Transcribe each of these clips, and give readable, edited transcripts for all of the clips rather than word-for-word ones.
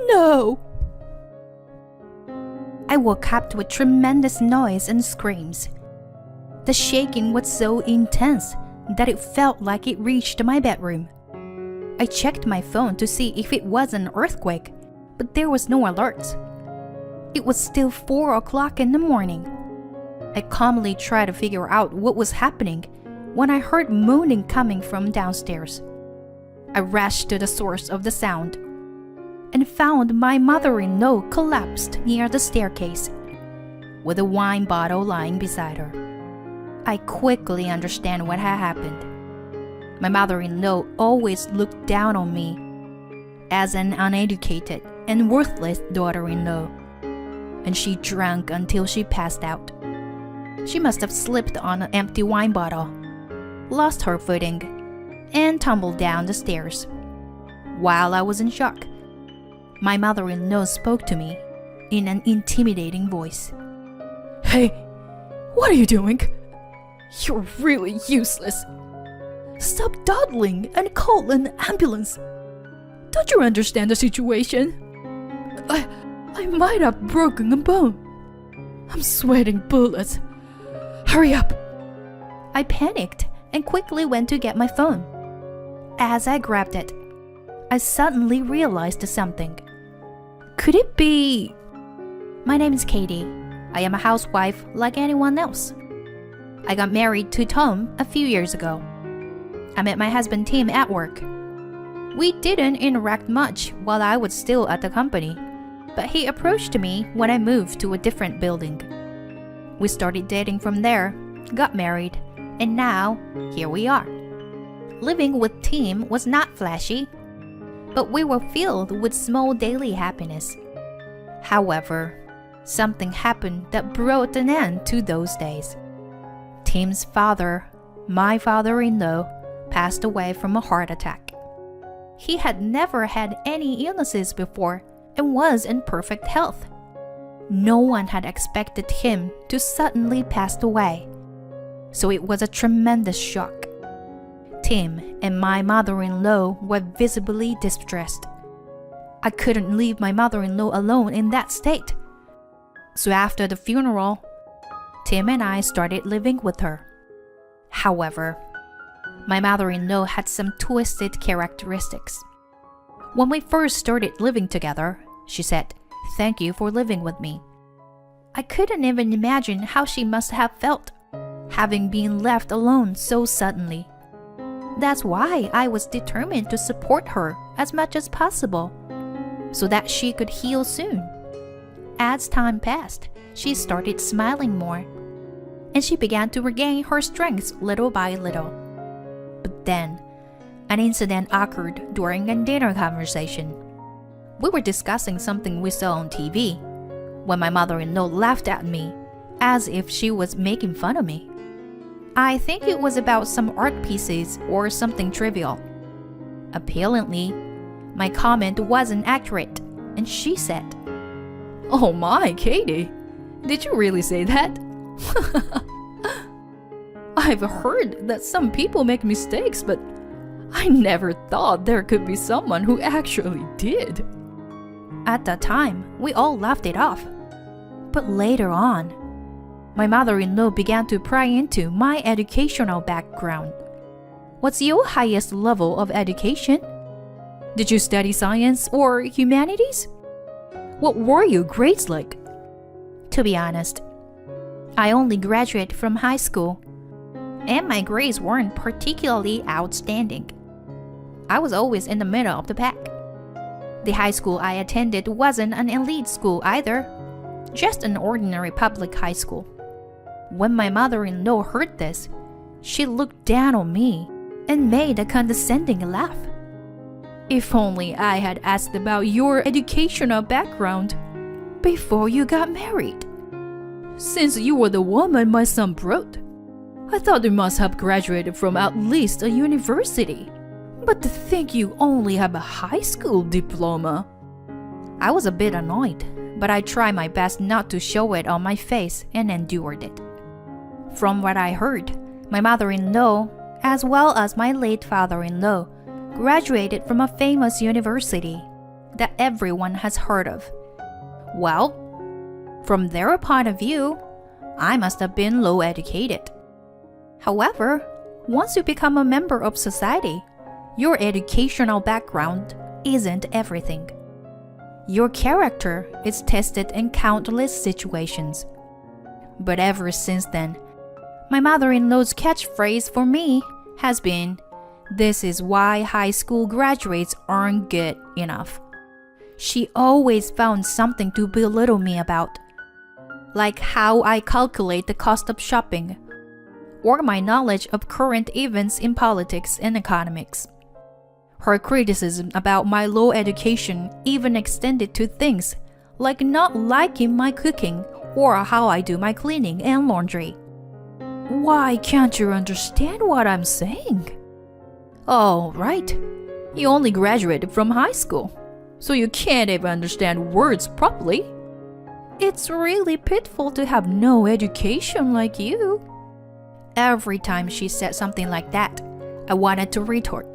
No! I woke up with tremendous noise and screams. The shaking was so intense that it felt like it reached my bedroom. I checked my phone to see if it was an earthquake, but there was no alerts. It was still 4 o'clock in the morning. I calmly tried to figure out what was happening when I heard moaning coming from downstairs. I rushed to the source of the sound and found my mother-in-law collapsed near the staircase, with a wine bottle lying beside her. I quickly understand what had happened. My mother-in-law always looked down on me as an uneducated and worthless daughter-in-law, and she drank until she passed out. She must have slipped on an empty wine bottle, lost her footing, and tumbled down the stairs. While I was in shock, my mother-in-law spoke to me in an intimidating voice. Hey, what are you doing? You're really useless. Stop dawdling and call an ambulance. Don't you understand the situation? I might have broken a bone. I'm sweating bullets. Hurry up. I panicked and quickly went to get my phone. As I grabbed it, I suddenly realized something. Could it be... My name is Katie. I am a housewife like anyone else. I got married to Tom a few years ago. I met my husband Tim at work. We didn't interact much while I was still at the company, but he approached me when I moved to a different building. We started dating from there, got married, and now here we are. Living with Tim was not flashy, but we were filled with small daily happiness. However, something happened that brought an end to those days. Tim's father, my father-in-law, passed away from a heart attack. He had never had any illnesses before and was in perfect health. No one had expected him to suddenly pass away, so it was a tremendous shock. Tim and my mother-in-law were visibly distressed. I couldn't leave my mother-in-law alone in that state. So after the funeral, Tim and I started living with her. However, my mother-in-law had some twisted characteristics. When we first started living together, she said, "Thank you for living with me." I couldn't even imagine how she must have felt, having been left alone so suddenly. That's why I was determined to support her as much as possible, so that she could heal soon. As time passed, she started smiling more, and she began to regain her strength little by little. But then, an incident occurred during a dinner conversation. We were discussing something we saw on TV, when my mother-in-law laughed at me, as if she was making fun of me. I think it was about some art pieces or something trivial. Apparently, my comment wasn't accurate, and she said, "Oh my, Katie, did you really say that?" I've heard that some people make mistakes, but I never thought there could be someone who actually did. At that time, we all laughed it off. But later on, my mother-in-law began to pry into my educational background. What's your highest level of education? Did you study science or humanities? What were your grades like? To be honest, I only graduated from high school, and my grades weren't particularly outstanding. I was always in the middle of the pack. The high school I attended wasn't an elite school either, just an ordinary public high school. When my mother-in-law heard this, she looked down on me and made a condescending laugh. If only I had asked about your educational background before you got married. Since you were the woman my son brought, I thought you must have graduated from at least a university. But to think you only have a high school diploma. I was a bit annoyed, but I tried my best not to show it on my face and endured it. From what I heard, my mother-in-law, as well as my late father-in-law, graduated from a famous university, that everyone has heard of. Well, from their point of view, I must have been low educated. However, once you become a member of society, your educational background isn't everything. Your character is tested in countless situations. But ever since then, my mother-in-law's catchphrase for me has been, "This is why high school graduates aren't good enough." She always found something to belittle me about, like how I calculate the cost of shopping, or my knowledge of current events in politics and economics. Her criticism about my low education even extended to things like not liking my cooking or how I do my cleaning and laundry. Why can't you understand what I'm saying? Oh, right. You only graduated from high school, so you can't even understand words properly. It's really pitiful to have no education like you. Every time she said something like that, I wanted to retort.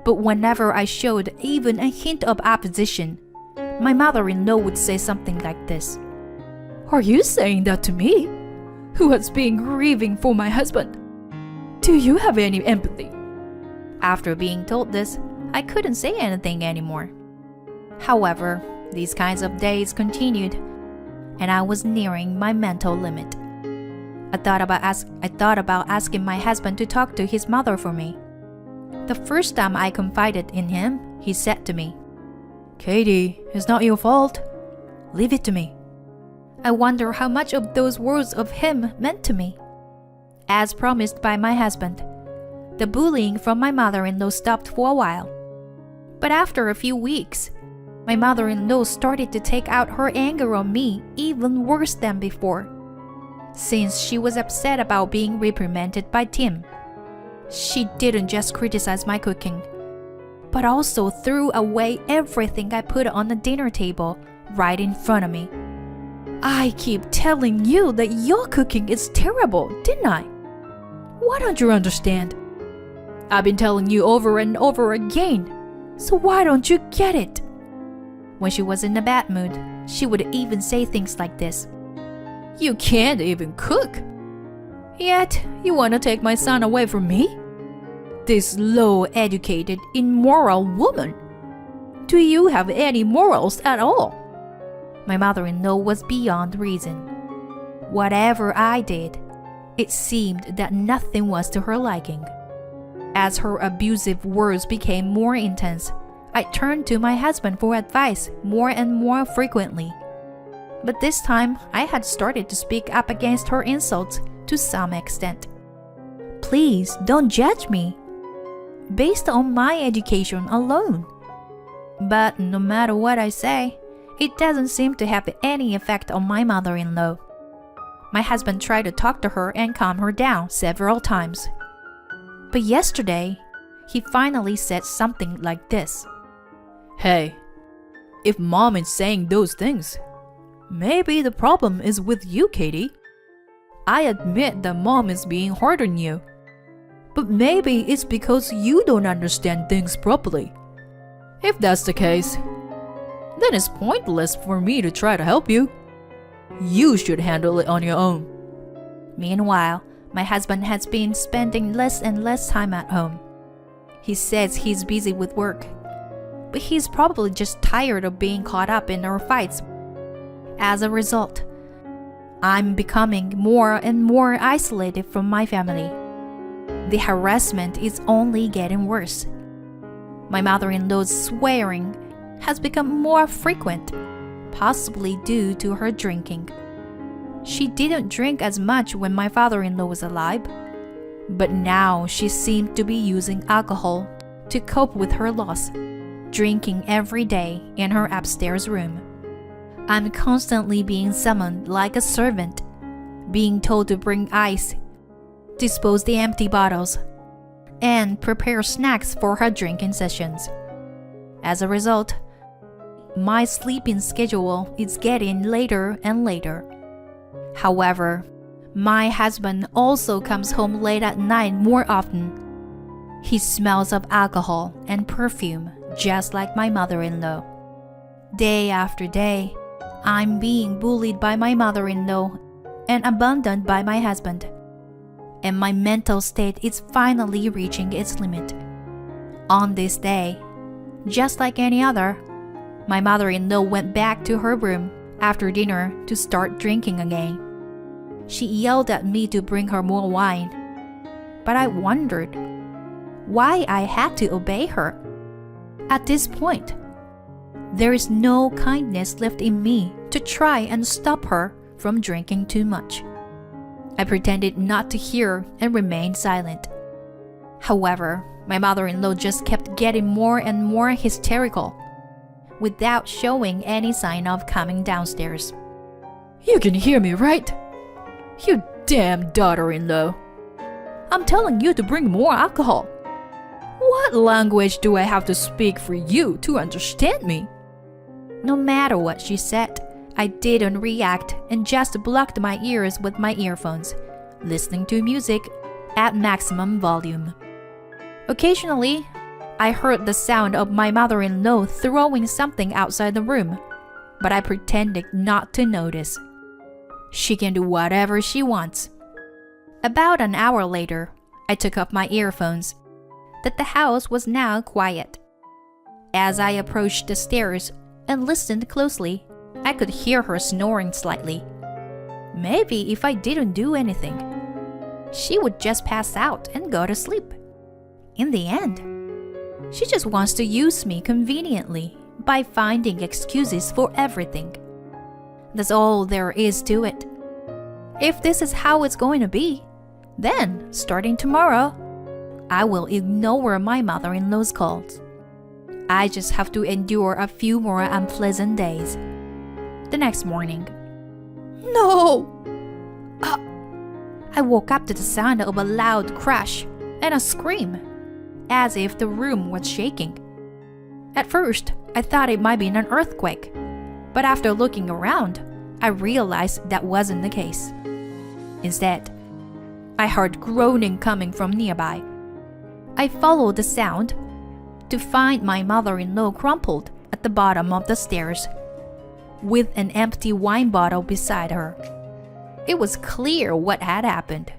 But whenever I showed even a hint of opposition, my mother-in-law would say something like this. Are you saying that to me, who has been grieving for my husband? Do you have any empathy? After being told this, I couldn't say anything anymore. However, these kinds of days continued, and I was nearing my mental limit. I thought about asking my husband to talk to his mother for me. The first time I confided in him, he said to me, "Katie, it's not your fault. Leave it to me." I wonder how much of those words of him meant to me. As promised by my husband, the bullying from my mother-in-law stopped for a while. But after a few weeks, my mother-in-law started to take out her anger on me even worse than before. Since she was upset about being reprimanded by Tim, she didn't just criticize my cooking, but also threw away everything I put on the dinner table right in front of me. I keep telling you that your cooking is terrible, didn't I? Why don't you understand? I've been telling you over and over again, so why don't you get it? When she was in a bad mood, she would even say things like this. You can't even cook. Yet, you want to take my son away from me? This low-educated, immoral woman. Do you have any morals at all? My mother-in-law was beyond reason. Whatever I did, it seemed that nothing was to her liking. As her abusive words became more intense, I turned to my husband for advice more and more frequently. But this time, I had started to speak up against her insults to some extent. Please don't judge me, based on my education alone. But no matter what I say, it doesn't seem to have any effect on my mother-in-law. My husband tried to talk to her and calm her down several times. But yesterday, he finally said something like this. Hey, if mom is saying those things, maybe the problem is with you, Katie. I admit that mom is being hard on you, but maybe it's because you don't understand things properly. If that's the case, then it's pointless for me to try to help you. You should handle it on your own. Meanwhile, my husband has been spending less and less time at home. He says he's busy with work, but he's probably just tired of being caught up in our fights. As a result, I'm becoming more and more isolated from my family. The harassment is only getting worse. My mother-in-law's swearing has become more frequent, possibly due to her drinking. She didn't drink as much when my father-in-law was alive, but now she seemed to be using alcohol to cope with her loss, drinking every day in her upstairs room. I'm constantly being summoned like a servant, being told to bring ice, dispose the empty bottles, and prepare snacks for her drinking sessions. As a result, my sleeping schedule is getting later and later. However, my husband also comes home late at night more often. He smells of alcohol and perfume just like my mother-in-law. Day after day, I'm being bullied by my mother-in-law and abandoned by my husband. And my mental state is finally reaching its limit. On this day, just like any other, my mother-in-law went back to her room after dinner to start drinking again. She yelled at me to bring her more wine, but I wondered why I had to obey her. At this point, there is no kindness left in me to try and stop her from drinking too much. I pretended not to hear and remained silent. However, my mother-in-law just kept getting more and more hysterical, without showing any sign of coming downstairs. You can hear me, right? You damn daughter-in-law. I'm telling you to bring more alcohol. What language do I have to speak for you to understand me? No matter what she said, I didn't react and just blocked my ears with my earphones, listening to music at maximum volume. Occasionally, I heard the sound of my mother-in-law throwing something outside the room, but I pretended not to notice. She can do whatever she wants. About an hour later, I took off my earphones. That the house was now quiet. As I approached the stairs and listened closely, I could hear her snoring slightly. Maybe if I didn't do anything, she would just pass out and go to sleep. In the end, she just wants to use me conveniently by finding excuses for everything. That's all there is to it. If this is how it's going to be, then, starting tomorrow, I will ignore my mother-in-law's calls. I just have to endure a few more unpleasant days. The next morning, No! I woke up to the sound of a loud crash and a scream, as if the room was shaking. At first, I thought it might be an earthquake, but after looking around, I realized that wasn't the case. Instead, I heard groaning coming from nearby. I followed the sound to find my mother-in-law crumpled at the bottom of the stairs, with an empty wine bottle beside her. It was clear what had happened.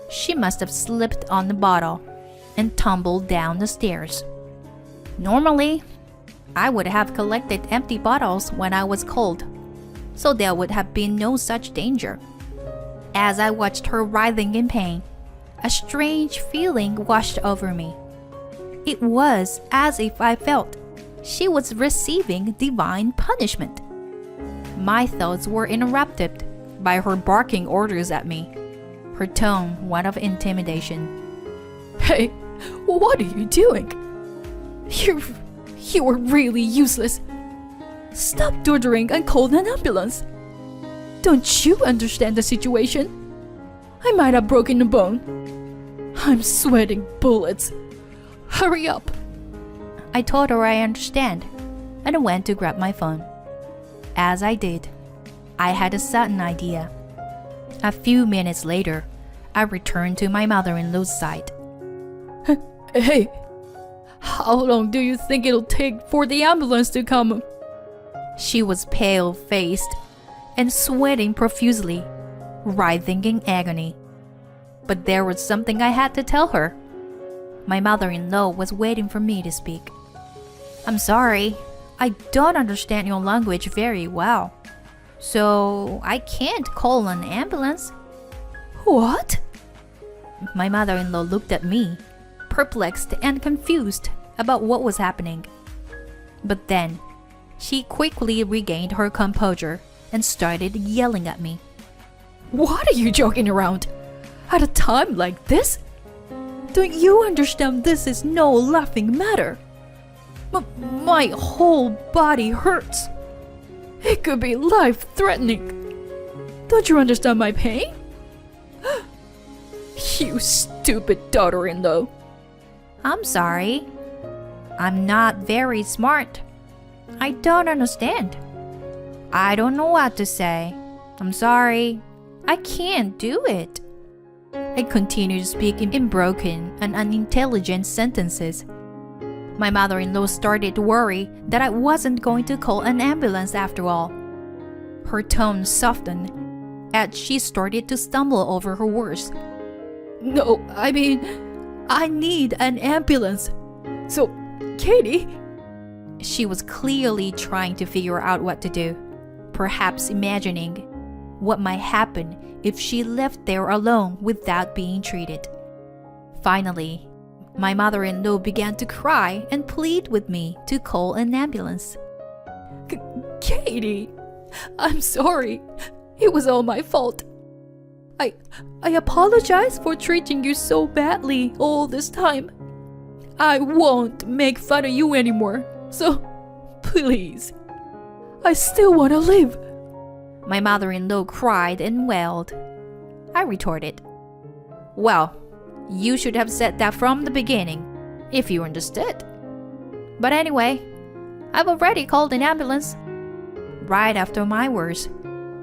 She must have slipped on the bottle and tumbled down the stairs. Normally, I would have collected empty bottles when I was cold, so there would have been no such danger. As I watched her writhing in pain, a strange feeling washed over me. It was as if I felt she was receiving divine punishment. My thoughts were interrupted by her barking orders at me, her tone one of intimidation. Hey, what are you doing? You are really useless. Stop doddering and call an ambulance. Don't you understand the situation? I might have broken a bone. I'm sweating bullets. Hurry up. I told her I understand and went to grab my phone. As I did, I had a sudden idea. A few minutes later, I returned to my mother-in-law's side. Hey, how long do you think it'll take for the ambulance to come? She was pale-faced and sweating profusely, writhing in agony. But there was something I had to tell her. My mother-in-law was waiting for me to speak. I'm sorry, I don't understand your language very well, so I can't call an ambulance. What? My mother-in-law looked at me, perplexed and confused about what was happening. But then, she quickly regained her composure and started yelling at me. What are you joking around? At a time like this? Don't you understand this is no laughing matter? My whole body hurts. It could be life-threatening. Don't you understand my pain? You stupid daughter-in-law. I'm sorry. I'm not very smart. I don't understand. I don't know what to say. I'm sorry. I can't do it. I continued to speak in broken and unintelligent sentences. My mother-in-law started to worry that I wasn't going to call an ambulance after all. Her tone softened as she started to stumble over her words. No, I mean, I need an ambulance. So, Katie... She was clearly trying to figure out what to do, perhaps imagining what might happen if she left there alone without being treated. Finally, my mother-in-law began to cry and plead with me to call an ambulance. Katie, I'm sorry. It was all my fault. I apologize for treating you so badly all this time. I won't make fun of you anymore. So, please. I still want to live. My mother-in-law cried and wailed. I retorted, "Well, you should have said that from the beginning, if you understood. But anyway, I've already called an ambulance." Right after my words,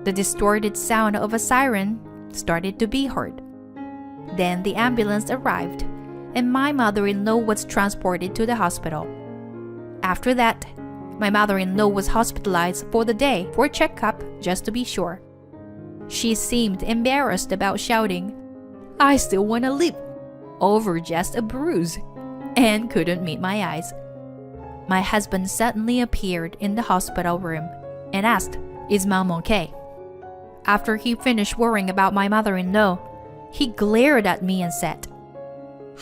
the distorted sound of a siren started to be heard. Then the ambulance arrived, and my mother-in-law was transported to the hospital. After that, my mother-in-law was hospitalized for the day for a checkup just to be sure. She seemed embarrassed about shouting, "I still want to live," over just a bruise, and couldn't meet my eyes. My husband suddenly appeared in the hospital room and asked, "Is Mom okay?" After he finished worrying about my mother-in-law, he glared at me and said,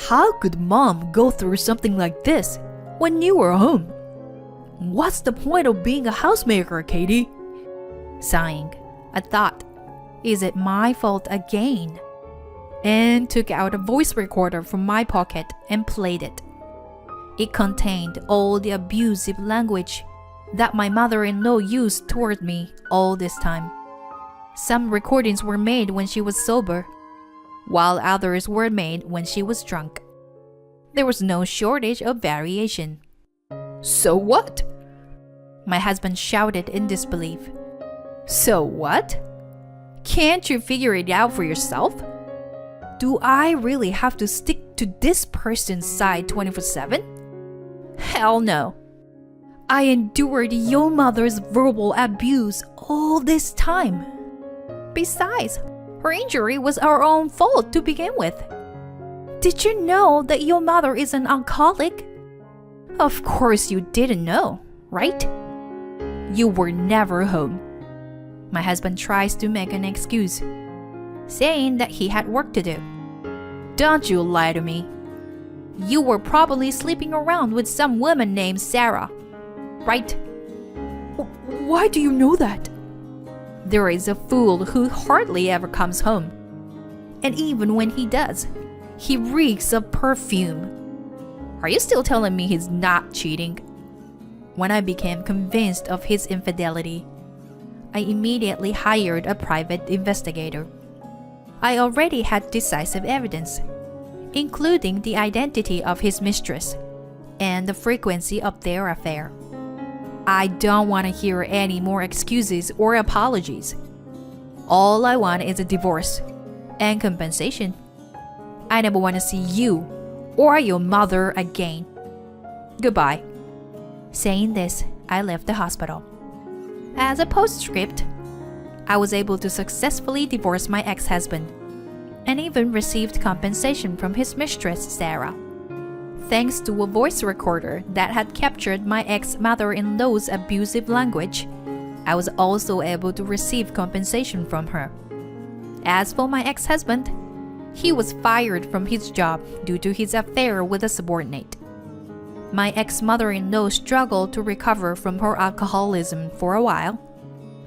"How could Mom go through something like this when you were home? What's the point of being a housemaker, Katie?" Sighing, I thought, is it my fault again? And took out a voice recorder from my pocket and played it. It contained all the abusive language that my mother-in-law used toward me all this time. Some recordings were made when she was sober, while others were made when she was drunk. There was no shortage of variation. "So what?" My husband shouted in disbelief. "So what? Can't you figure it out for yourself? Do I really have to stick to this person's side 24/7? Hell no. I endured your mother's verbal abuse all this time. Besides, her injury was our own fault to begin with. Did you know that your mother is an alcoholic? Of course you didn't know, right? You were never home." My husband tries to make an excuse, saying that he had work to do. "Don't you lie to me. You were probably sleeping around with some woman named Sarah, right?" "Why do you know that?" "There is a fool who hardly ever comes home. And even when he does, he reeks of perfume. Are you still telling me he's not cheating?" When I became convinced of his infidelity, I immediately hired a private investigator. I already had decisive evidence, including the identity of his mistress and the frequency of their affair. I don't want to hear any more excuses or apologies. All I want is a divorce and compensation. I never want to see you or your mother again. Goodbye." Saying this, I left the hospital. As a postscript, I was able to successfully divorce my ex-husband and even received compensation from his mistress, Sarah. Thanks to a voice recorder that had captured my ex-mother-in-law's abusive language, I was also able to receive compensation from her. As for my ex-husband, he was fired from his job due to his affair with a subordinate. My ex-mother-in-law struggled to recover from her alcoholism for a while,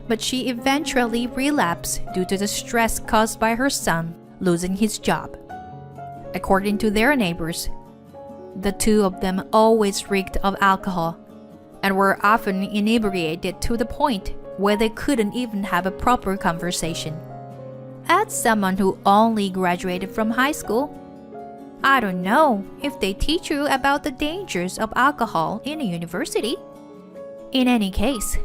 but she eventually relapsed due to the stress caused by her son losing his job. According to their neighbors, the two of them always reeked of alcohol and were often inebriated to the point where they couldn't even have a proper conversation. As someone who only graduated from high school, I don't know if they teach you about the dangers of alcohol in a university. In any case,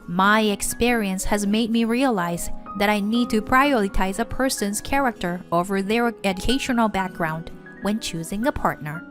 my experience has made me realize that I need to prioritize a person's character over their educational background when choosing a partner.